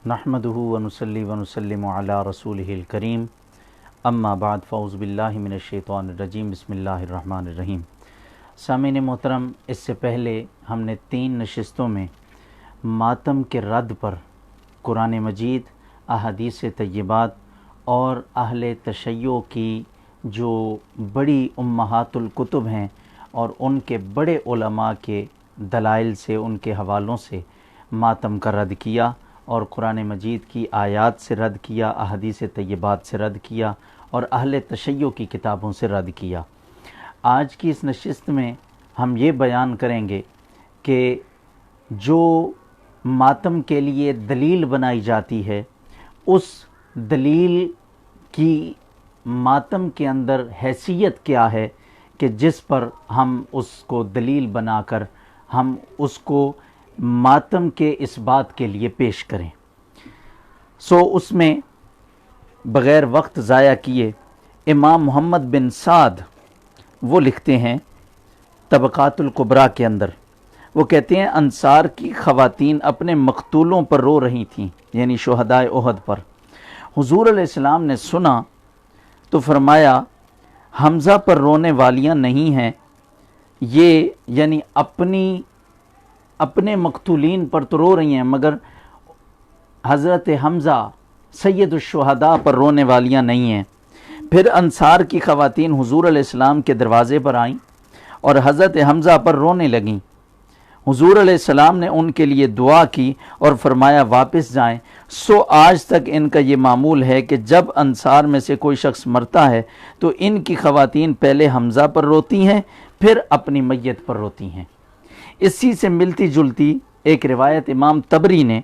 نحمده ونصلي ونسلم علی رسولہ الکریم اما بعد فاعوذ باللہ من الشیطان الرجیم بسم اللہ الرحمن الرحیم۔ سامعین محترم، اس سے پہلے ہم نے 3 نشستوں میں ماتم کے رد پر قرآن مجید، احادیث طیبات اور اہل تشیع کی جو بڑی امہات الکتب ہیں اور ان کے بڑے علماء کے دلائل سے، ان کے حوالوں سے ماتم کا رد کیا اور قرآن مجید کی آیات سے رد کیا، احادیث طیبات سے رد کیا اور اہل تشیع کی کتابوں سے رد کیا۔ آج کی اس نشست میں ہم یہ بیان کریں گے کہ جو ماتم کے لیے دلیل بنائی جاتی ہے، اس دلیل کی ماتم کے اندر حیثیت کیا ہے کہ جس پر ہم اس کو دلیل بنا کر ہم اس کو ماتم کے اس بات کے لیے پیش کریں۔ اس میں بغیر وقت ضائع کیے امام محمد بن سعد وہ لکھتے ہیں طبقات الکبریٰ کے اندر، وہ کہتے ہیں انصار کی خواتین اپنے مقتولوں پر رو رہی تھیں، یعنی شہدائے احد پر۔ حضور علیہ السلام نے سنا تو فرمایا حمزہ پر رونے والیاں نہیں ہیں، یہ یعنی اپنے مقتولین پر تو رو رہی ہیں، مگر حضرت حمزہ سید الشہداء پر رونے والیاں نہیں ہیں۔ پھر انصار کی خواتین حضور علیہ السلام کے دروازے پر آئیں اور حضرت حمزہ پر رونے لگیں۔ حضور علیہ السلام نے ان کے لیے دعا کی اور فرمایا واپس جائیں۔ آج تک ان کا یہ معمول ہے کہ جب انصار میں سے کوئی شخص مرتا ہے تو ان کی خواتین پہلے حمزہ پر روتی ہیں، پھر اپنی میت پر روتی ہیں۔ اسی سے ملتی جلتی ایک روایت امام طبری نے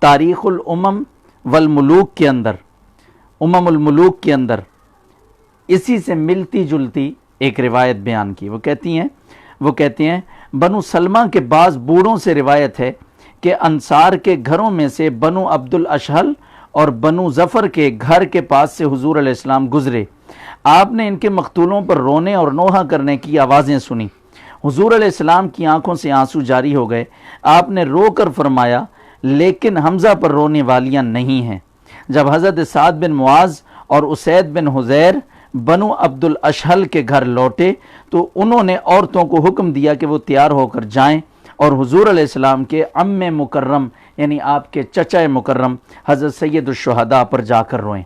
تاریخ الامم والملوک کے اندر، الملوک کے اندر اسی سے ملتی جلتی ایک روایت بیان کی۔ وہ کہتے ہیں بنو سلمہ کے بعض بوڑھوں سے روایت ہے کہ انصار کے گھروں میں سے بنو عبد الاشہل اور بنو ظفر کے گھر کے پاس سے حضور علیہ السلام گزرے۔ آپ نے ان کے مقتولوں پر رونے اور نوحہ کرنے کی آوازیں سنی۔ حضور علیہ السلام کی آنکھوں سے آنسو جاری ہو گئے۔ آپ نے رو کر فرمایا لیکن حمزہ پر رونے والیاں نہیں ہیں۔ جب حضرت سعد بن معاذ اور اسید بن حضیر بنو عبد الاشہل کے گھر لوٹے تو انہوں نے عورتوں کو حکم دیا کہ وہ تیار ہو کر جائیں اور حضور علیہ السلام کے عم مکرم یعنی آپ کے چچا مکرم حضرت سید الشہداء پر جا کر روئیں۔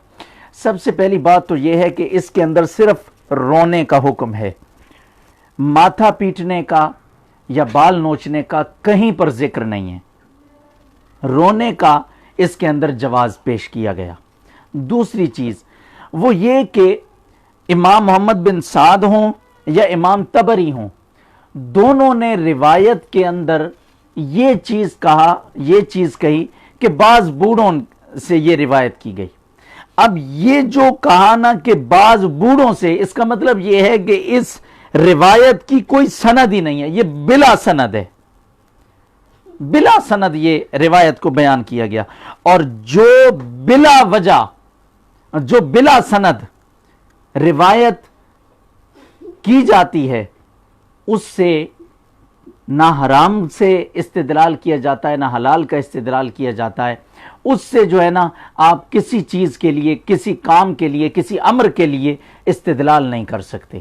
سب سے پہلی بات تو یہ ہے کہ اس کے اندر صرف رونے کا حکم ہے، ماتھا پیٹنے کا یا بال نوچنے کا کہیں پر ذکر نہیں ہے۔ رونے کا اس کے اندر جواز پیش کیا گیا۔ دوسری چیز وہ یہ کہ امام محمد بن سعد ہوں یا امام طبری ہوں، دونوں نے روایت کے اندر یہ چیز کہی کہ بعض بوڑھوں سے یہ روایت کی گئی۔ اب یہ جو کہا نا کہ بعض بوڑھوں سے، اس کا مطلب یہ ہے کہ اس روایت کی کوئی سند ہی نہیں ہے، یہ بلا سند ہے، بلا سند یہ روایت کو بیان کیا گیا۔ اور جو بلا سند روایت کی جاتی ہے اس سے نہ حرام سے استدلال کیا جاتا ہے، نہ حلال کا استدلال کیا جاتا ہے۔ اس سے جو ہے نا آپ کسی چیز کے لیے، کسی کام کے لیے، کسی امر کے لیے استدلال نہیں کر سکتے۔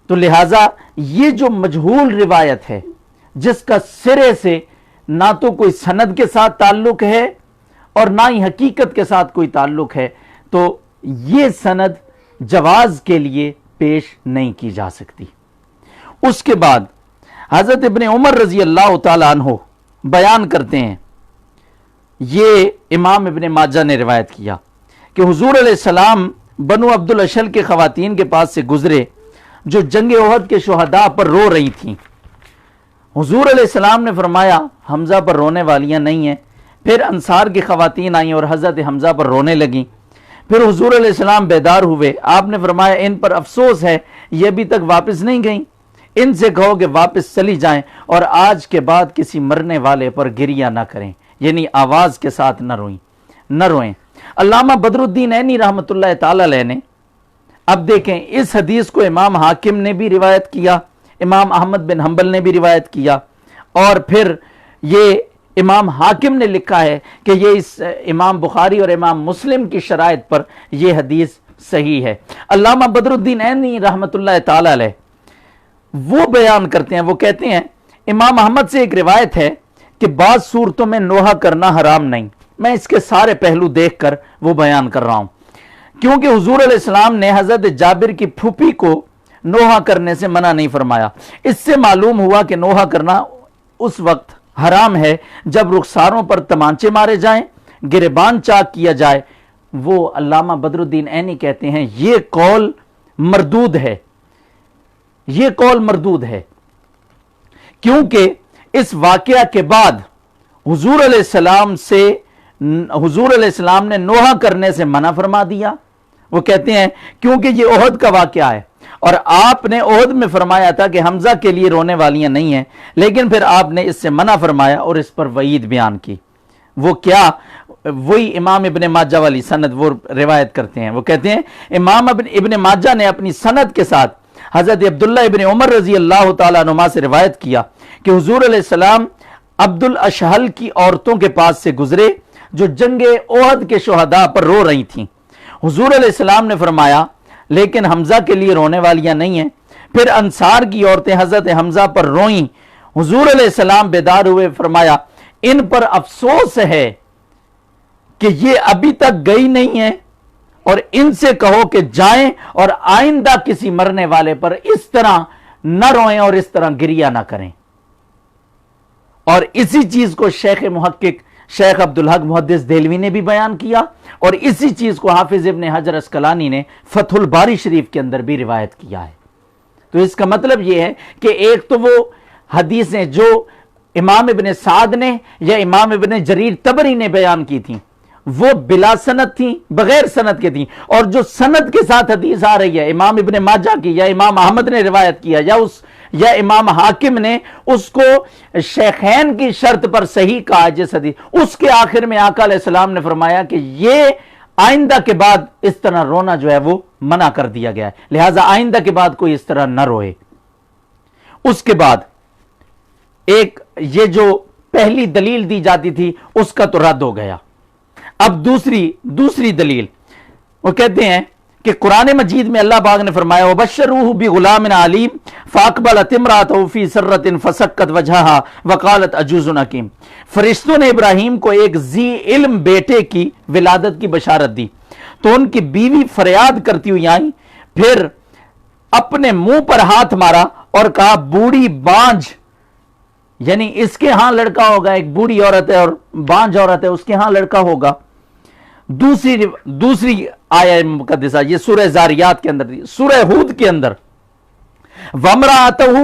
تو لہٰذا یہ جو مجہول روایت ہے جس کا سرے سے نہ تو کوئی سند کے ساتھ تعلق ہے اور نہ ہی حقیقت کے ساتھ کوئی تعلق ہے، تو یہ سند جواز کے لیے پیش نہیں کی جا سکتی۔ اس کے بعد حضرت ابن عمر رضی اللہ تعالیٰ عنہ بیان کرتے ہیں، یہ امام ابن ماجہ نے روایت کیا کہ حضور علیہ السلام بنو عبد الاشہل کے خواتین کے پاس سے گزرے جو جنگ احد کے شہداء پر رو رہی تھیں۔ حضور علیہ السلام نے فرمایا حمزہ پر رونے والیاں نہیں ہیں۔ پھر انصار کی خواتین آئیں اور حضرت حمزہ پر رونے لگیں۔ پھر حضور علیہ السلام بیدار ہوئے، آپ نے فرمایا ان پر افسوس ہے، یہ ابھی تک واپس نہیں گئیں، ان سے کہو کہ واپس چلی جائیں اور آج کے بعد کسی مرنے والے پر گریہ نہ کریں، یعنی آواز کے ساتھ نہ روئیں۔ علامہ بدر الدین عینی رحمۃ اللہ تعالی علیہ نے، اب دیکھیں اس حدیث کو امام حاکم نے بھی روایت کیا، امام احمد بن حنبل نے بھی روایت کیا، اور پھر یہ امام حاکم نے لکھا ہے کہ یہ اس امام بخاری اور امام مسلم کی شرائط پر یہ حدیث صحیح ہے۔ علامہ بدر الدین عینی رحمۃ اللہ تعالی علیہ وہ بیان کرتے ہیں، وہ کہتے ہیں امام احمد سے ایک روایت ہے کہ بعض صورتوں میں نوحہ کرنا حرام نہیں۔ میں اس کے سارے پہلو دیکھ کر وہ بیان کر رہا ہوں، کیونکہ حضور علیہ السلام نے حضرت جابر کی پھوپھی کو نوحہ کرنے سے منع نہیں فرمایا۔ اس سے معلوم ہوا کہ نوحہ کرنا اس وقت حرام ہے جب رخساروں پر تمانچے مارے جائیں، گریبان چاک کیا جائے۔ وہ علامہ بدر الدین عینی کہتے ہیں یہ قول مردود ہے، یہ قول مردود ہے، کیونکہ اس واقعہ کے بعد حضور علیہ السلام نے نوحہ کرنے سے منع فرما دیا۔ وہ کہتے ہیں کیونکہ یہ احد کا واقعہ ہے اور آپ نے احد میں فرمایا تھا کہ حمزہ کے لیے رونے والیاں نہیں ہیں، لیکن پھر آپ نے اس سے منع فرمایا اور اس پر وعید بیان کی۔ وہ کیا؟ وہی امام ابن ماجہ والی سند وہ روایت کرتے ہیں۔ وہ کہتے ہیں امام ابن ماجہ نے اپنی سند کے ساتھ حضرت عبداللہ ابن عمر رضی اللہ تعالیٰ عنہما سے روایت کیا کہ حضور علیہ السلام عبد الاشہل کی عورتوں کے پاس سے گزرے جو جنگ احد کے شہداء پر رو رہی تھیں۔ حضور علیہ السلام نے فرمایا لیکن حمزہ کے لیے رونے والیاں نہیں ہیں۔ پھر انصار کی عورتیں حضرت حمزہ پر روئیں۔ حضور علیہ السلام بیدار ہوئے، فرمایا ان پر افسوس ہے کہ یہ ابھی تک گئی نہیں ہیں، اور ان سے کہو کہ جائیں اور آئندہ کسی مرنے والے پر اس طرح نہ روئیں اور اس طرح گریہ نہ کریں۔ اور اسی چیز کو شیخ محقق شیخ عبدالحق محدث دہلوی نے بھی بیان کیا، اور اسی چیز کو حافظ ابن حجر اسقلانی نے فتح الباری شریف کے اندر بھی روایت کیا ہے۔ تو اس کا مطلب یہ ہے کہ ایک تو وہ حدیثیں جو امام ابن سعد نے یا امام ابن جریر طبری نے بیان کی تھیں وہ بلا سند تھیں، بغیر سند کے تھیں، اور جو سند کے ساتھ حدیث آ رہی ہے امام ابن ماجہ کی یا امام احمد نے روایت کیا یا امام حاکم نے اس کو شیخین کی شرط پر صحیح کہا، جس حدیث اس کے آخر میں آقا علیہ السلام نے فرمایا کہ یہ آئندہ کے بعد اس طرح رونا جو ہے وہ منع کر دیا گیا ہے، لہٰذا آئندہ کے بعد کوئی اس طرح نہ روئے۔ اس کے بعد ایک یہ جو پہلی دلیل دی جاتی تھی اس کا تو رد ہو گیا۔ اب دوسری دلیل وہ کہتے ہیں کہ قرآن مجید میں اللہ پاک نے فرمایا وَبَشَّرُوهُ بِغُلَامٍ عَلِيمٍ فَأَقْبَلَتِ امْرَأَتُهُ فِي سَرَّةٍ فَسَكَّتْ وَجْهَهَا وَقَالَتْ عَجُوزٌ حَكِيمٌ۔ فرشتوں نے ابراہیم کو ایک ذی علم بیٹے کی ولادت کی بشارت دی تو ان کی بیوی فریاد کرتی ہوئی آئیں، پھر اپنے منہ پر ہاتھ مارا اور کہا بوڑھی بانجھ، یعنی اس کے ہاں لڑکا ہوگا، ایک بوڑھی عورت ہے اور بانجھ عورت ہے، اس کے ہاں لڑکا ہوگا۔ دوسری آیہ مقدسہ یہ سورہ زاریات کے اندر دی، سورہ ہود کے اندر وَامْرَأَتُهُ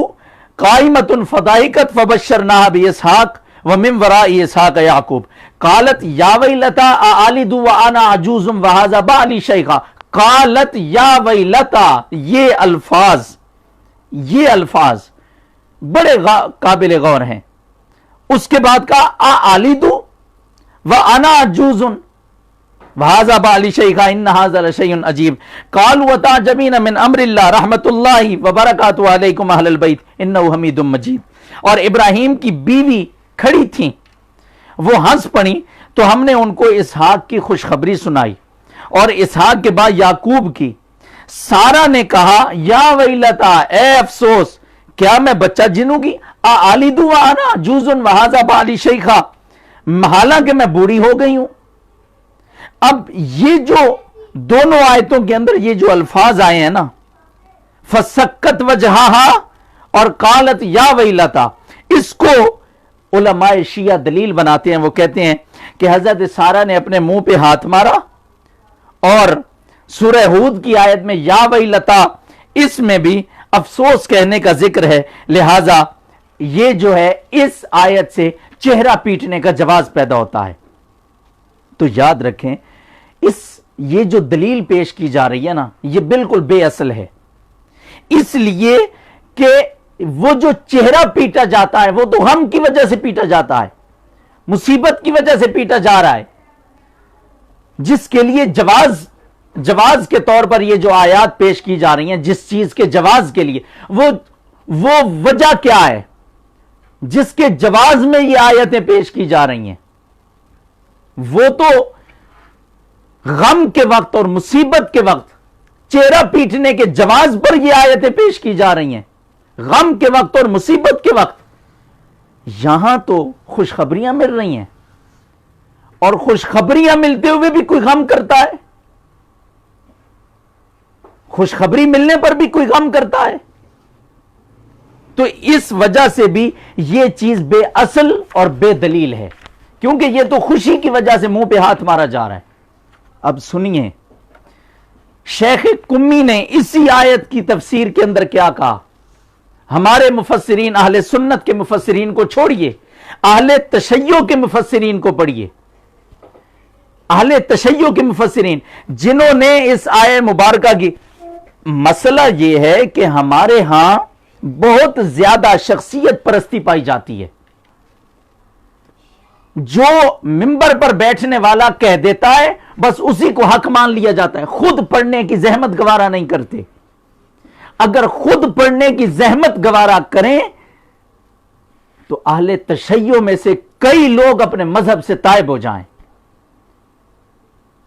قَائِمَةٌ فَضَحِكَتْ فَبَشَّرْنَاهَا بِإِسْحَاقَ وَمِن وَرَاءِ إِسْحَاقَ يَعْقُوبَ قَالَتْ يَا وَيْلَتَا أَأَلِدُ وَأَنَا عَجُوزٌ وَهَذَا بَعْلِي شَيْخًا قَالَتْ يَا وَيْلَتَا۔ یہ الفاظ بڑے قابل غور ہیں۔ اس کے بعد کہا أَأَلِدُ وَأَنَا عَجُوزٌ وَهَذَا بَعْلِي شَيْخًا إِنَّ هَذَا لَشَيْءٌ عَجِيبٌ قَالُوا وَتَعْجَبِينَ مِنْ أَمْرِ اللَّهِ رَحْمَةُ اللَّهِ وَبَرَكَاتُهُ عَلَيْكُمْ أَهْلَ الْبَيْتِ إِنَّهُ حَمِيدٌ مَجِيدٌ۔ اور ابراہیم کی بیوی کھڑی تھیں، وہ ہنس پڑی تو ہم نے ان کو اسحاق کی خوشخبری سنائی، اور اسحاق کے بعد یعقوب کی۔ سارا نے کہا یا ویلتا، اے افسوس، کیا میں بچہ جنوں گی؟ أَأَلِدُ وَأَنَا عَجُوزٌ وَهَذَا بَعْلِي شَيْخًا، حالانکہ میں بوڑھی ہو گئی ہوں۔ اب یہ جو دونوں آیتوں کے اندر یہ جو الفاظ آئے ہیں نا، فَسَكَّتْ وَجْهَهَا اور قالت یا ویلتا، اس کو علماء شیعہ دلیل بناتے ہیں۔ وہ کہتے ہیں کہ حضرت سارہ نے اپنے منہ پہ ہاتھ مارا، اور سورہ ہود کی آیت میں یا ویلتا اس میں بھی افسوس کہنے کا ذکر ہے، لہذا یہ جو ہے اس آیت سے چہرہ پیٹنے کا جواز پیدا ہوتا ہے۔ تو یاد رکھیں یہ جو دلیل پیش کی جا رہی ہے نا، یہ بالکل بے اصل ہے، اس لیے کہ وہ جو چہرہ پیٹا جاتا ہے وہ تو غم کی وجہ سے پیٹا جاتا ہے، مصیبت کی وجہ سے پیٹا جا رہا ہے، جس کے لیے جواز کے طور پر یہ جو آیات پیش کی جا رہی ہیں، جس چیز کے جواز کے لیے وہ وجہ کیا ہے؟ جس کے جواز میں یہ آیتیں پیش کی جا رہی ہیں، وہ تو غم کے وقت اور مصیبت کے وقت چہرہ پیٹنے کے جواز پر یہ آیتیں پیش کی جا رہی ہیں، غم کے وقت اور مصیبت کے وقت۔ یہاں تو خوشخبریاں مل رہی ہیں، اور خوشخبریاں ملتے ہوئے بھی کوئی غم کرتا ہے؟ خوشخبری ملنے پر بھی کوئی غم کرتا ہے؟ تو اس وجہ سے بھی یہ چیز بے اصل اور بے دلیل ہے، کیونکہ یہ تو خوشی کی وجہ سے منہ پہ ہاتھ مارا جا رہا ہے۔ اب سنیے شیخ قمی نے اسی آیت کی تفسیر کے اندر کیا کہا۔ ہمارے مفسرین اہل سنت کے مفسرین کو چھوڑیے، اہل تشیع کے مفسرین کو پڑھیے۔ اہل تشیع کے مفسرین جنہوں نے اس آیت مبارکہ کی، مسئلہ یہ ہے کہ ہمارے ہاں بہت زیادہ شخصیت پرستی پائی جاتی ہے۔ جو ممبر پر بیٹھنے والا کہہ دیتا ہے بس اسی کو حق مان لیا جاتا ہے، خود پڑھنے کی زحمت گوارا نہیں کرتے۔ اگر خود پڑھنے کی زحمت گوارا کریں تو اہل تشیع میں سے کئی لوگ اپنے مذہب سے تائب ہو جائیں،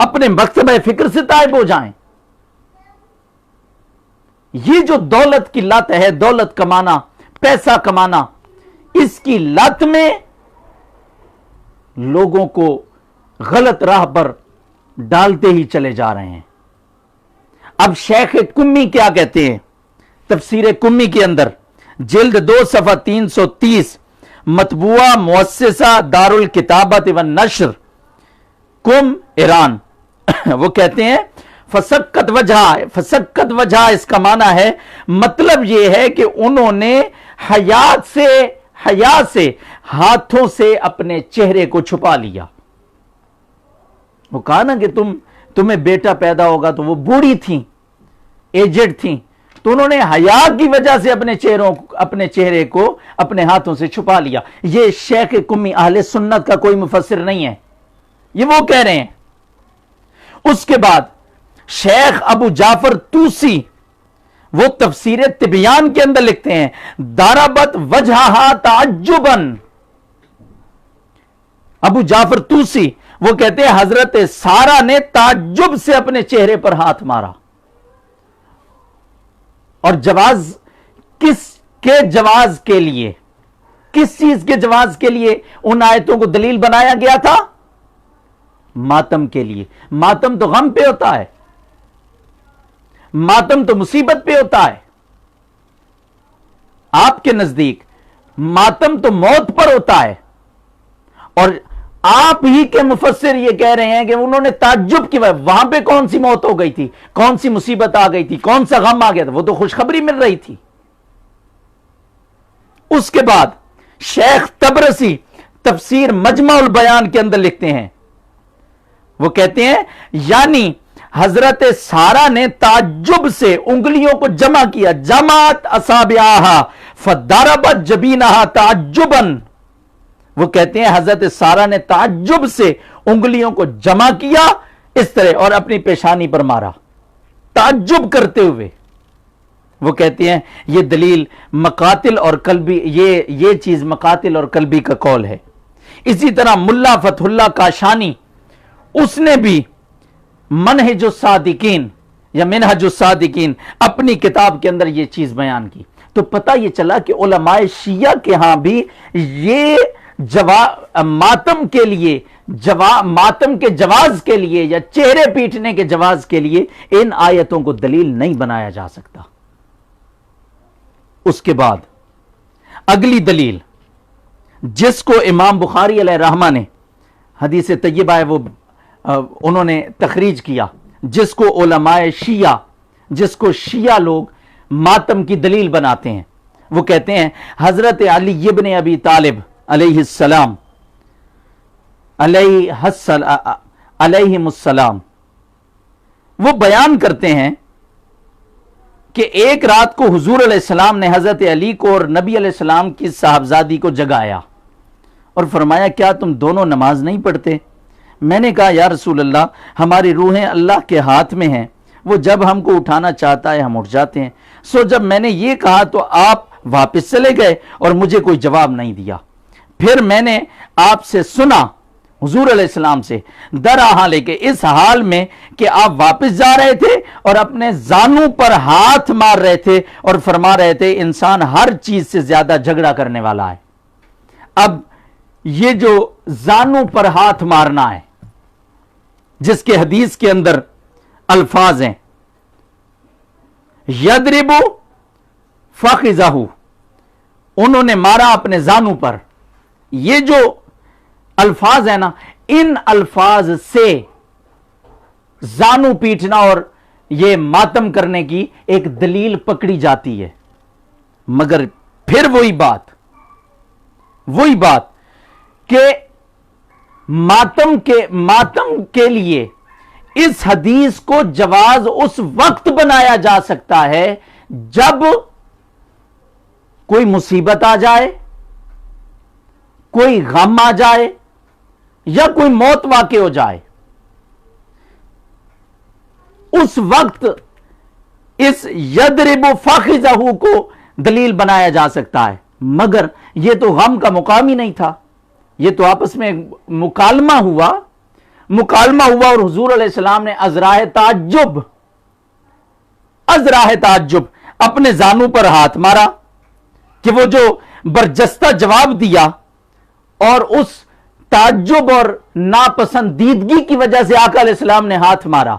اپنے مکتبہ فکر سے تائب ہو جائیں۔ یہ جو دولت کی لت ہے، دولت کمانا، پیسہ کمانا، اس کی لت میں لوگوں کو غلط راہ پر ڈالتے ہی چلے جا رہے ہیں۔ اب شیخ قمی کیا کہتے ہیں تفسیر قمی کے اندر، جلد 2 صفحہ 330، مطبوعہ مؤسسہ دار الکتابت والنشر قم ایران، وہ کہتے ہیں فسقت وجہ اس کا معنی ہے، مطلب یہ ہے کہ انہوں نے حیا سے ہاتھوں سے اپنے چہرے کو چھپا لیا۔ وہ کہا نا کہ تمہیں بیٹا پیدا ہوگا، تو وہ بوڑھی تھیں، ایجڈ تھیں، تو انہوں نے حیا کی وجہ سے اپنے چہرے کو اپنے ہاتھوں سے چھپا لیا۔ یہ شیخ قمی اہل سنت کا کوئی مفسر نہیں ہے، یہ وہ کہہ رہے ہیں۔ اس کے بعد شیخ ابو جعفر توسی وہ تفسیر تبیان کے اندر لکھتے ہیں، داربت وجہہا تعجباً۔ ابو جعفر توسی وہ کہتے ہیں حضرت سارہ نے تعجب سے اپنے چہرے پر ہاتھ مارا۔ اور جواز کس کے جواز کے لیے، کس چیز کے جواز کے لیے ان آیتوں کو دلیل بنایا گیا تھا؟ ماتم کے لیے۔ ماتم تو غم پہ ہوتا ہے، ماتم تو مصیبت پہ ہوتا ہے۔ آپ کے نزدیک ماتم تو موت پر ہوتا ہے، اور آپ ہی کے مفسر یہ کہہ رہے ہیں کہ انہوں نے تعجب کی وہاں پہ کون سی موت ہو گئی تھی، کون سی مصیبت آ گئی تھی، کون سا غم آ گیا تھا، وہ تو خوشخبری مل رہی تھی۔ اس کے بعد شیخ تبرسی تفسیر مجمع البیان کے اندر لکھتے ہیں، وہ کہتے ہیں یعنی حضرت سارہ نے تعجب سے انگلیوں کو جمع کیا، جمعت اصابعہا فضربت جبینہا تعجباً۔ وہ کہتے ہیں حضرت سارہ نے تعجب سے انگلیوں کو جمع کیا اس طرح اور اپنی پیشانی پر مارا تعجب کرتے ہوئے۔ وہ کہتے ہیں یہ دلیل مقاتل اور قلبی، یہ چیز مقاتل اور قلبی کا قول ہے۔ اسی طرح ملا فتح اللہ کاشانی اس نے بھی منہج الصادقین یا منہج الصادقین اپنی کتاب کے اندر یہ چیز بیان کی۔ تو پتہ یہ چلا کہ علماء شیعہ کے ہاں بھی یہ ماتم کے لیے، ماتم کے جواز کے لیے یا چہرے پیٹنے کے جواز کے لیے ان آیتوں کو دلیل نہیں بنایا جا سکتا۔ اس کے بعد اگلی دلیل جس کو امام بخاری علیہ رحمہ نے حدیث طیبہ ہے وہ انہوں نے تخریج کیا، جس کو علماء شیعہ، جس کو شیعہ لوگ ماتم کی دلیل بناتے ہیں، وہ کہتے ہیں حضرت علی ابن ابی طالب علیہ السلام علیہم السلام وہ بیان کرتے ہیں کہ ایک رات کو حضور علیہ السلام نے حضرت علی کو اور نبی علیہ السلام کی صاحبزادی کو جگایا اور فرمایا کیا تم دونوں نماز نہیں پڑھتے؟ میں نے کہا یا رسول اللہ ہماری روحیں اللہ کے ہاتھ میں ہیں، وہ جب ہم کو اٹھانا چاہتا ہے ہم اٹھ جاتے ہیں۔ سو جب میں نے یہ کہا تو آپ واپس چلے گئے اور مجھے کوئی جواب نہیں دیا۔ پھر میں نے آپ سے سنا، حضور علیہ السلام سے، درآہاں لے کے اس حال میں کہ آپ واپس جا رہے تھے اور اپنے زانوں پر ہاتھ مار رہے تھے اور فرما رہے تھے انسان ہر چیز سے زیادہ جھگڑا کرنے والا ہے۔ اب یہ جو زانوں پر ہاتھ مارنا ہے، جس کے حدیث کے اندر الفاظ ہیں یضرب فخذہ، انہوں نے مارا اپنے زانوں پر، یہ جو الفاظ ہیں نا، ان الفاظ سے زانو پیٹنا اور یہ ماتم کرنے کی ایک دلیل پکڑی جاتی ہے۔ مگر پھر وہی بات کہ ماتم کے لیے اس حدیث کو جواز اس وقت بنایا جا سکتا ہے جب کوئی مصیبت آ جائے، کوئی غم آ جائے یا کوئی موت واقع ہو جائے، اس وقت اس یضرب فخذہ کو دلیل بنایا جا سکتا ہے۔ مگر یہ تو غم کا مقام ہی نہیں تھا، یہ تو آپس میں مکالمہ ہوا اور حضور علیہ السلام نے ازراہ تعجب اپنے زانوں پر ہاتھ مارا کہ وہ جو برجستہ جواب دیا اور اس تعجب اور ناپسندیدگی کی وجہ سے آقا علیہ السلام نے ہاتھ مارا،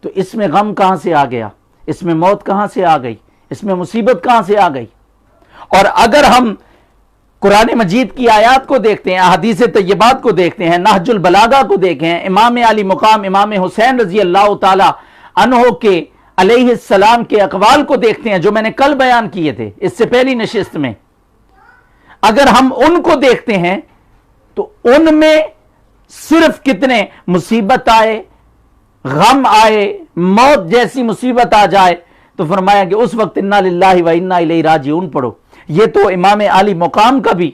تو اس میں غم کہاں سے آ گیا، اس میں موت کہاں سے آ گئی، اس میں مصیبت کہاں سے آ گئی؟ اور اگر ہم قرآن مجید کی آیات کو دیکھتے ہیں، احادیث طیبات کو دیکھتے ہیں، نہج البلاغہ کو دیکھیں، امام علی مقام امام حسین رضی اللہ تعالی عنہ کے علیہ السلام کے اقوال کو دیکھتے ہیں جو میں نے کل بیان کیے تھے اس سے پہلی نشست میں، اگر ہم ان کو دیکھتے ہیں تو ان میں صرف کتنے مصیبت آئے، غم آئے، موت جیسی مصیبت آ جائے تو فرمایا کہ اس وقت انا للہ و انا الیہ راجعون پڑھو۔ یہ تو امام علی مقام کا بھی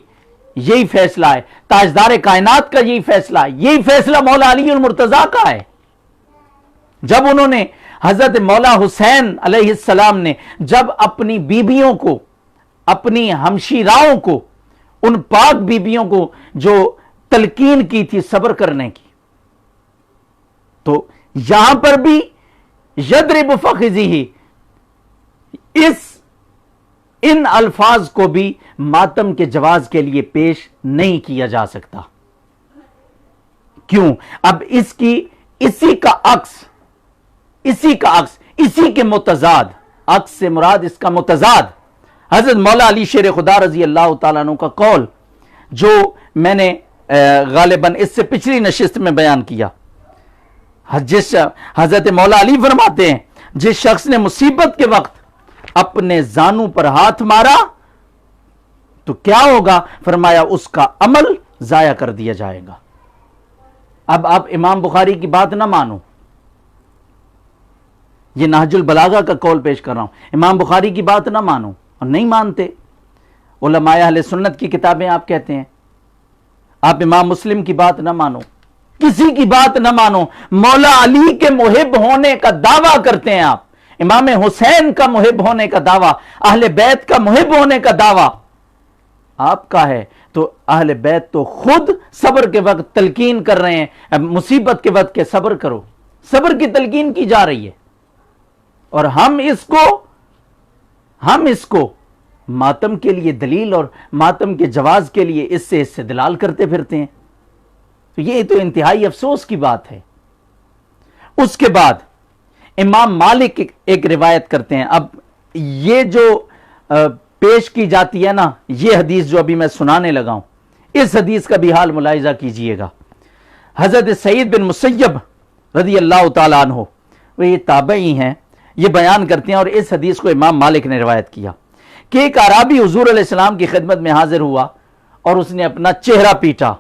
یہی فیصلہ ہے، تاجدار کائنات کا یہی فیصلہ ہے، یہی فیصلہ مولا علی المرتضیٰ کا ہے۔ جب انہوں نے حضرت مولا حسین علیہ السلام نے جب اپنی بیبیوں کو، اپنی ہمشیراؤں کو، ان پاک بیبیوں کو جو تلقین کی تھی صبر کرنے کی، تو یہاں پر بھی یضرب فخذہ، ان الفاظ کو بھی ماتم کے جواز کے لیے پیش نہیں کیا جا سکتا۔ کیوں؟ اب اسی کا عکس، اسی کے متضاد، عکس سے مراد اس کا متضاد حضرت مولا علی شیر خدا رضی اللہ تعالیٰ عنہ کا قول جو میں نے غالباً اس سے پچھلی نشست میں بیان کیا، حضرت مولا علی فرماتے ہیں جس شخص نے مصیبت کے وقت اپنے زانوں پر ہاتھ مارا تو کیا ہوگا؟ فرمایا اس کا عمل ضائع کر دیا جائے گا۔ اب آپ امام بخاری کی بات نہ مانو، یہ نہج البلاغہ کا قول پیش کر رہا ہوں، امام بخاری کی بات نہ مانو، اور نہیں مانتے علماء اہل سنت کی کتابیں آپ کہتے ہیں، آپ امام مسلم کی بات نہ مانو، کسی کی بات نہ مانو، مولا علی کے محب ہونے کا دعویٰ کرتے ہیں آپ، امام حسین کا محب ہونے کا دعویٰ، اہل بیت کا محب ہونے کا دعویٰ آپ کا ہے، تو اہل بیت تو خود صبر کے وقت تلقین کر رہے ہیں، مصیبت کے وقت کہ صبر کرو، صبر کی تلقین کی جا رہی ہے، اور ہم اس کو ماتم کے لیے دلیل اور ماتم کے جواز کے لیے اس سے استدلال کرتے پھرتے ہیں، تو یہ تو انتہائی افسوس کی بات ہے۔ اس کے بعد امام مالک ایک روایت کرتے ہیں، اب یہ جو پیش کی جاتی ہے نا، یہ حدیث جو ابھی میں سنانے لگا ہوں، اس حدیث کا بھی حال ملاحظہ کیجئے گا۔ حضرت سعید بن مسیب رضی اللہ تعالیٰ عنہ، وہ یہ تابعی ہیں، یہ بیان کرتے ہیں، اور اس حدیث کو امام مالک نے روایت کیا کہ ایک اعرابی حضور علیہ السلام کی خدمت میں حاضر ہوا اور اس نے اپنا چہرہ پیٹا،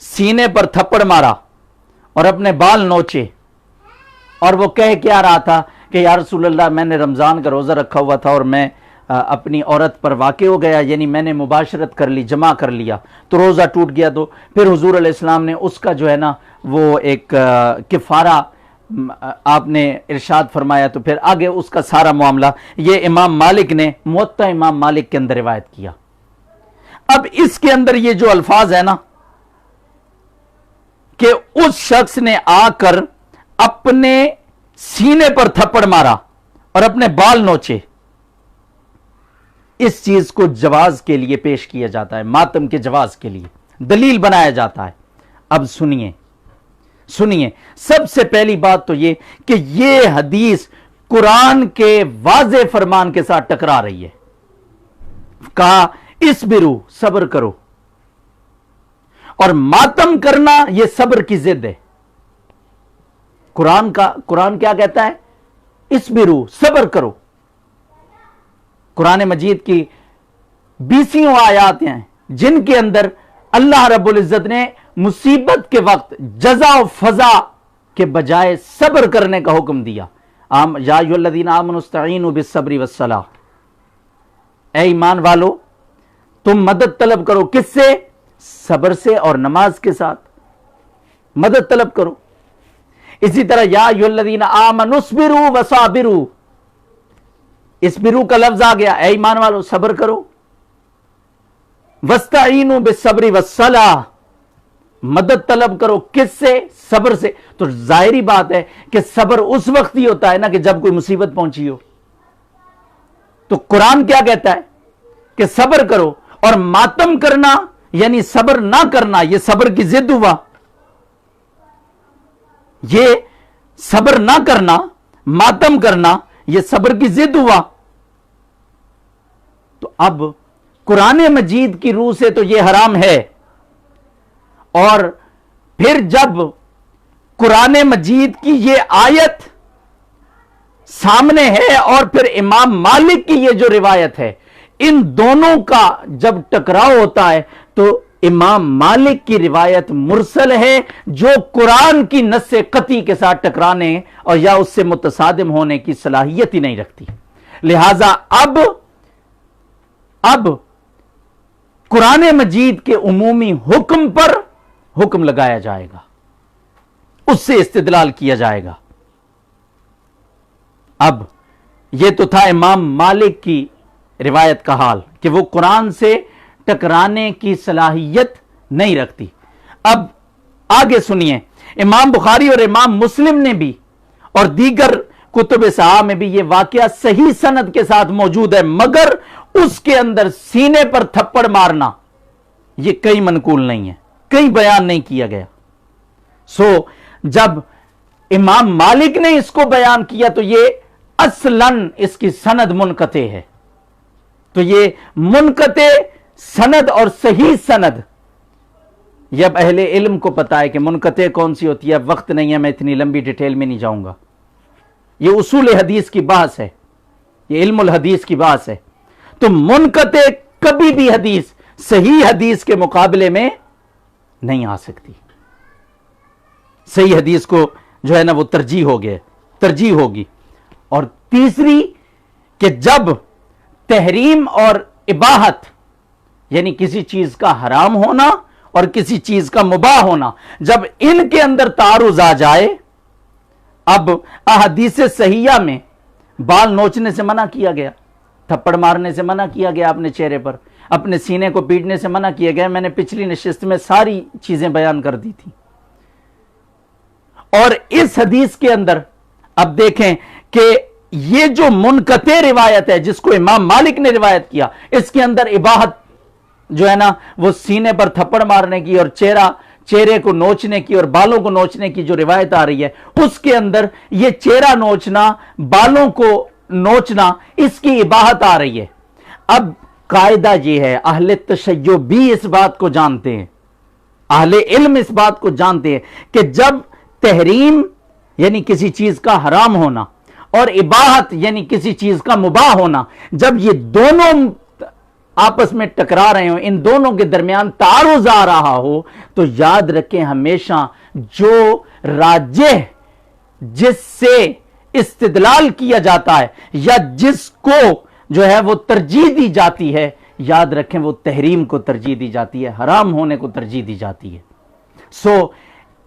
سینے پر تھپڑ مارا اور اپنے بال نوچے، اور وہ کہہ کیا رہا تھا کہ یا رسول اللہ میں نے رمضان کا روزہ رکھا ہوا تھا اور میں اپنی عورت پر واقع ہو گیا، یعنی میں نے مباشرت کر لی، جمع کر لیا تو روزہ ٹوٹ گیا، تو پھر حضور علیہ السلام نے اس کا جو ہے نا وہ ایک کفارہ آپ نے ارشاد فرمایا تو پھر آگے اس کا سارا معاملہ یہ امام مالک نے موطا امام مالک کے اندر روایت کیا. اب اس کے اندر یہ جو الفاظ ہے نا کہ اس شخص نے آ کر اپنے سینے پر تھپڑ مارا اور اپنے بال نوچے، اس چیز کو جواز کے لیے پیش کیا جاتا ہے، ماتم کے جواز کے لیے دلیل بنایا جاتا ہے. اب سنیے سب سے پہلی بات تو یہ کہ یہ حدیث قرآن کے واضح فرمان کے ساتھ ٹکرا رہی ہے. کہا اسبرو، صبر کرو، اور ماتم کرنا یہ صبر کی ضد ہے. قرآن کیا کہتا ہے؟ اسبرو، صبر کرو. قرآن مجید کی 20 آیات ہیں جن کے اندر اللہ رب العزت نے مصیبت کے وقت جزا و فضا کے بجائے صبر کرنے کا حکم دیا. یا ایھا الذین آمنوا استعینوا بالصبر والصلاۃ، اے ایمان والو تم مدد طلب کرو، کس سے؟ صبر سے اور نماز کے ساتھ مدد طلب کرو. اسی طرح یا ایھا الذین آمنوا اصبروا وصابروا، اسبرو کا لفظ آ گیا، اے ایمان والو صبر کرو. واستعینوا بالصبر والصلاۃ، مدد طلب کرو، کس سے؟ صبر سے. تو ظاہری بات ہے کہ صبر اس وقت ہی ہوتا ہے نا کہ جب کوئی مصیبت پہنچی ہو. تو قرآن کیا کہتا ہے کہ صبر کرو، اور ماتم کرنا یعنی صبر نہ کرنا یہ صبر کی ضد ہوا. یہ صبر نہ کرنا، ماتم کرنا یہ صبر کی ضد ہوا. تو اب قرآن مجید کی روح سے تو یہ حرام ہے، اور پھر جب قرآن مجید کی یہ آیت سامنے ہے اور پھر امام مالک کی یہ جو روایت ہے، ان دونوں کا جب ٹکراؤ ہوتا ہے تو امام مالک کی روایت مرسل ہے جو قرآن کی نص قطعی کے ساتھ ٹکرانے اور یا اس سے متصادم ہونے کی صلاحیت ہی نہیں رکھتی. لہذا اب قرآن مجید کے عمومی حکم پر حکم لگایا جائے گا، اس سے استدلال کیا جائے گا. اب یہ تو تھا امام مالک کی روایت کا حال کہ وہ قرآن سے ٹکرانے کی صلاحیت نہیں رکھتی. اب آگے سنیے، امام بخاری اور امام مسلم نے بھی اور دیگر کتب صحاح میں بھی یہ واقعہ صحیح سند کے ساتھ موجود ہے، مگر اس کے اندر سینے پر تھپڑ مارنا یہ کہیں منقول نہیں ہے، کہیں بیان نہیں کیا گیا. جب امام مالک نے اس کو بیان کیا تو یہ اصلاً اس کی سند منقطع ہے. تو یہ منقطع سند اور صحیح سند یہ اب اہل علم کو پتا ہے کہ منقطع کون سی ہوتی ہے. اب وقت نہیں ہے، میں اتنی لمبی ڈیٹیل میں نہیں جاؤں گا. یہ اصول حدیث کی بحث ہے، یہ علم الحدیث کی بحث ہے. تو منقطع کبھی بھی حدیث صحیح حدیث کے مقابلے میں نہیں آ سکتی. صحیح حدیث کو جو ہے نا وہ ترجیح ہوگی. اور تیسری کہ جب تحریم اور اباحت یعنی کسی چیز کا حرام ہونا اور کسی چیز کا مباح ہونا، جب ان کے اندر تعارض آ جائے، اب احادیث صحیحہ میں بال نوچنے سے منع کیا گیا، تھپڑ مارنے سے منع کیا گیا، اپنے چہرے پر اپنے سینے کو پیٹنے سے منع کیا گیا. میں نے پچھلی نشست میں ساری چیزیں بیان کر دی تھی. اور اس حدیث کے اندر اب دیکھیں کہ یہ جو منقطع روایت ہے جس کو امام مالک نے روایت کیا، اس کے اندر اباحت جو ہے نا وہ سینے پر تھپڑ مارنے کی اور چہرے کو نوچنے کی اور بالوں کو نوچنے کی جو روایت آ رہی ہے، اس کے اندر یہ چہرہ نوچنا، بالوں کو نوچنا، اس کی اباحت آ رہی ہے. اب قاعدہ یہ ہے، اہل تشیع بھی اس بات کو جانتے ہیں، اہل علم اس بات کو جانتے ہیں کہ جب تحریم یعنی کسی چیز کا حرام ہونا اور اباحت یعنی کسی چیز کا مباح ہونا، جب یہ دونوں آپس میں ٹکرا رہے ہوں، ان دونوں کے درمیان تعارض آ رہا ہو، تو یاد رکھیں ہمیشہ جو راجح جس سے استدلال کیا جاتا ہے یا جس کو جو ہے وہ ترجیح دی جاتی ہے، یاد رکھیں وہ تحریم کو ترجیح دی جاتی ہے، حرام ہونے کو ترجیح دی جاتی ہے.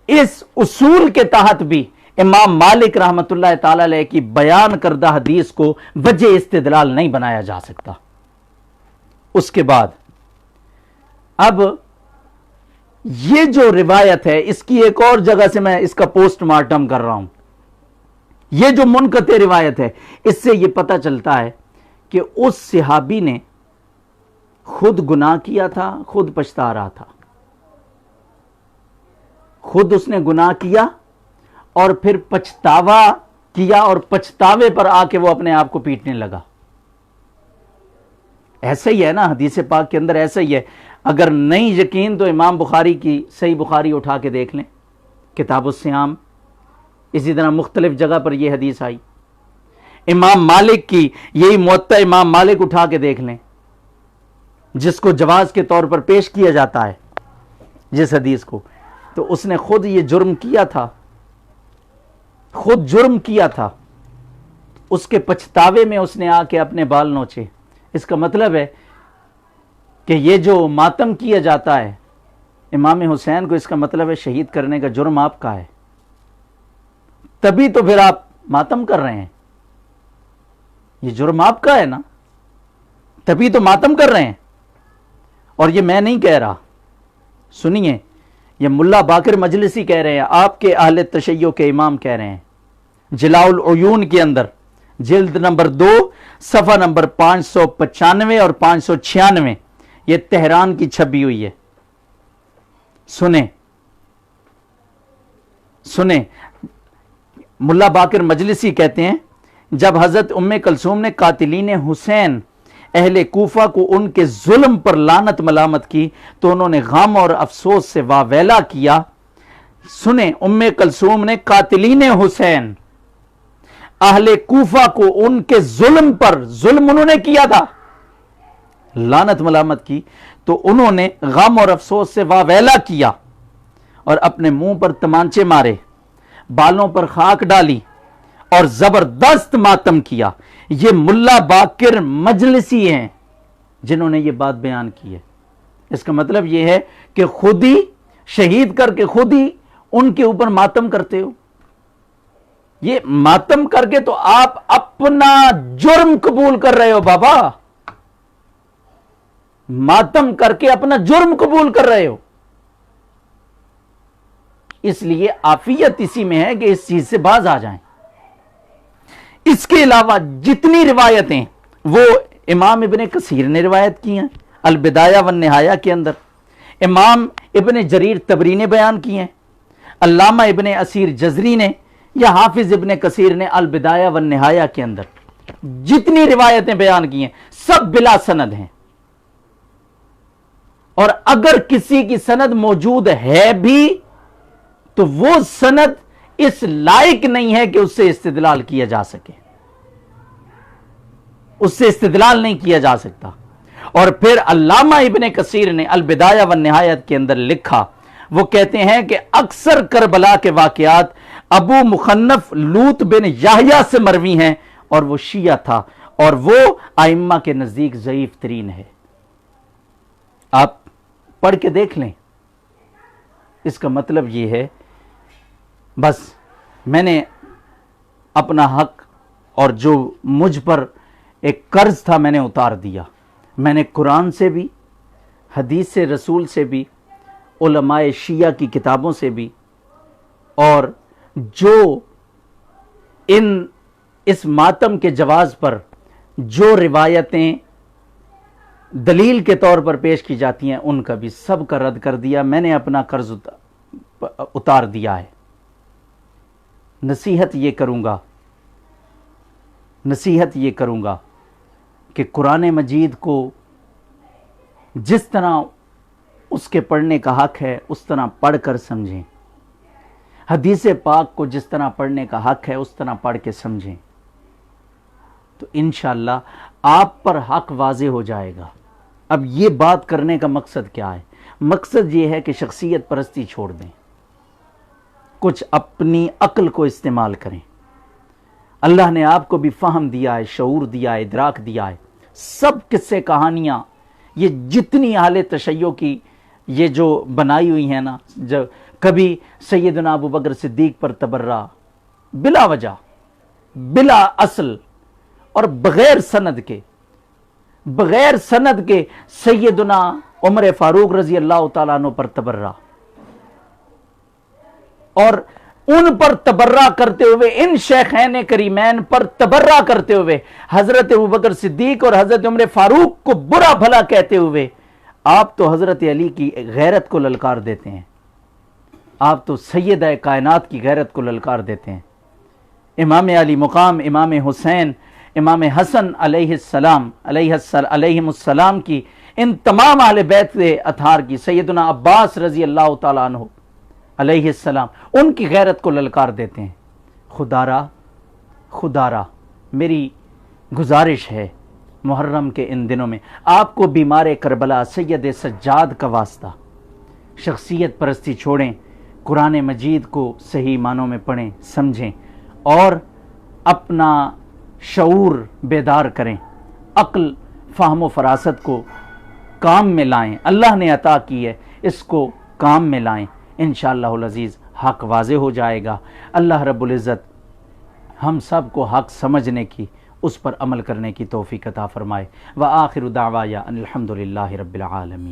اس اصول کے تحت بھی امام مالک رحمۃ اللہ تعالی علیہ کی بیان کردہ حدیث کو وجہ استدلال نہیں بنایا جا سکتا۔ اس کے بعد اب یہ جو روایت ہے اس کی ایک اور جگہ سے میں اس کا پوسٹ مارٹم کر رہا ہوں۔ یہ جو منقطع روایت ہے اس سے یہ پتہ چلتا ہے کہ اس صحابی نے خود گناہ کیا تھا، خود پچھتا رہا تھا، خود اس نے گناہ کیا اور پھر پچھتاوا کیا اور پچھتاوے پر آ کے وہ اپنے آپ کو پیٹنے لگا۔ ایسا ہی ہے نا، حدیث پاک کے اندر ایسا ہی ہے۔ اگر نہیں یقین تو امام بخاری کی صحیح بخاری اٹھا کے دیکھ لیں، کتاب الصیام، اسی طرح مختلف جگہ پر یہ حدیث آئی۔ امام مالک کی یہی موطا امام مالک اٹھا کے دیکھ لیں، جس کو جواز کے طور پر پیش کیا جاتا ہے جس حدیث کو، تو اس نے خود یہ جرم کیا تھا، خود جرم کیا تھا، اس کے پچھتاوے میں اس نے آ کے اپنے بال نوچے۔ اس کا مطلب ہے کہ یہ جو ماتم کیا جاتا ہے امام حسین کو، اس کا مطلب ہے شہید کرنے کا جرم آپ کا ہے، تبھی تو پھر آپ ماتم کر رہے ہیں۔ یہ جرم آپ کا ہے نا، تبھی تو ماتم کر رہے ہیں۔ اور یہ میں نہیں کہہ رہا، سنیے، یہ ملا باقر مجلسی کہہ رہے ہیں، آپ کے اہل تشیع کے امام کہہ رہے ہیں، جلاء العیون کے اندر جلد نمبر 2 صفحہ نمبر 595 اور 596، یہ تہران کی چھپی ہوئی ہے۔ سنیں ملا باقر مجلسی کہتے ہیں، جب حضرت ام کلثوم نے قاتلین حسین اہل کوفہ کو ان کے ظلم پر لعنت ملامت کی تو انہوں نے غم اور افسوس سے واویلا کیا۔ سنیں، ام کلثوم نے قاتلین حسین اہل کوفہ کو ان کے ظلم پر، ظلم انہوں نے کیا تھا، لعنت ملامت کی، تو انہوں نے غم اور افسوس سے واویلا کیا اور اپنے منہ پر تمانچے مارے، بالوں پر خاک ڈالی اور زبردست ماتم کیا۔ یہ ملا باقر مجلسی ہیں جنہوں نے یہ بات بیان کی ہے۔ اس کا مطلب یہ ہے کہ خود ہی شہید کر کے خود ہی ان کے اوپر ماتم کرتے ہو۔ یہ ماتم کر کے تو آپ اپنا جرم قبول کر رہے ہو بابا، ماتم کر کے اپنا جرم قبول کر رہے ہو۔ اس لیے عافیت اسی میں ہے کہ اس چیز سے باز آ جائیں۔ اس کے علاوہ جتنی روایتیں وہ امام ابن کثیر نے روایت کی ہیں البدایہ والنہایہ کے اندر، امام ابن جریر طبری نے بیان کی ہیں، علامہ ابن اسیر جزری نے یا حافظ ابن کثیر نے البدایہ والنہایہ کے اندر جتنی روایتیں بیان کی ہیں سب بلا سند ہیں، اور اگر کسی کی سند موجود ہے بھی تو وہ سند اس لائق نہیں ہے کہ اس سے استدلال کیا جا سکے، اس سے استدلال نہیں کیا جا سکتا۔ اور پھر علامہ ابن کثیر نے البدایہ والنہایت کے اندر لکھا، وہ کہتے ہیں کہ اکثر کربلا کے واقعات ابو مخنف لوط بن یحییٰ سے مروی ہیں اور وہ شیعہ تھا اور وہ ائمہ کے نزدیک ضعیف ترین ہے۔ آپ پڑھ کے دیکھ لیں۔ اس کا مطلب یہ ہے، بس میں نے اپنا حق اور جو مجھ پر ایک قرض تھا میں نے اتار دیا۔ میں نے قرآن سے بھی، حدیث رسول سے بھی، علماء شیعہ کی کتابوں سے بھی، اور جو اس ماتم کے جواز پر جو روایتیں دلیل کے طور پر پیش کی جاتی ہیں ان کا بھی سب کا رد کر دیا۔ میں نے اپنا قرض اتار دیا ہے۔ نصیحت یہ کروں گا کہ قرآن مجید کو جس طرح اس کے پڑھنے کا حق ہے اس طرح پڑھ کر سمجھیں، حدیث پاک کو جس طرح پڑھنے کا حق ہے اس طرح پڑھ کے سمجھیں، تو انشاءاللہ آپ پر حق واضح ہو جائے گا۔ اب یہ بات کرنے کا مقصد کیا ہے؟ مقصد یہ ہے کہ شخصیت پرستی چھوڑ دیں، کچھ اپنی عقل کو استعمال کریں۔ اللہ نے آپ کو بھی فہم دیا ہے، شعور دیا ہے، ادراک دیا ہے۔ سب قصے کہانیاں یہ جتنی اہل تشیع کی یہ جو بنائی ہوئی ہیں نا، جو کبھی سیدنا ابو بکر صدیق پر تبرہ، بلا وجہ، بلا اصل اور بغیر سند کے سیدنا عمر فاروق رضی اللہ تعالیٰ عنہ پر تبرہ، اور ان پر تبرہ کرتے ہوئے، ان شیخین کریمین پر تبرہ کرتے ہوئے، حضرت ابوبکر صدیق اور حضرت عمر فاروق کو برا بھلا کہتے ہوئے آپ تو حضرت علی کی غیرت کو للکار دیتے ہیں، آپ تو سیدہ کائنات کی غیرت کو للکار دیتے ہیں۔ امام علی مقام، امام حسین، امام حسن علیہم السلام کی، ان تمام اہل بیت اطہار کی، سیدنا عباس رضی اللہ تعالیٰ عنہ علیہ السلام، ان کی غیرت کو للکار دیتے ہیں۔ خدارا میری گزارش ہے محرم کے ان دنوں میں آپ کو بیمار کربلا سید سجاد کا واسطہ، شخصیت پرستی چھوڑیں، قرآن مجید کو صحیح معنوں میں پڑھیں، سمجھیں اور اپنا شعور بیدار کریں، عقل، فہم و فراست کو کام میں لائیں، اللہ نے عطا کی ہے، اس کو کام میں لائیں، انشاءاللہ العزیز حق واضح ہو جائے گا۔ اللہ رب العزت ہم سب کو حق سمجھنے کی، اس پر عمل کرنے کی توفیق عطا فرمائے۔ وآخر دعوایا ان الحمدللہ رب العالمین۔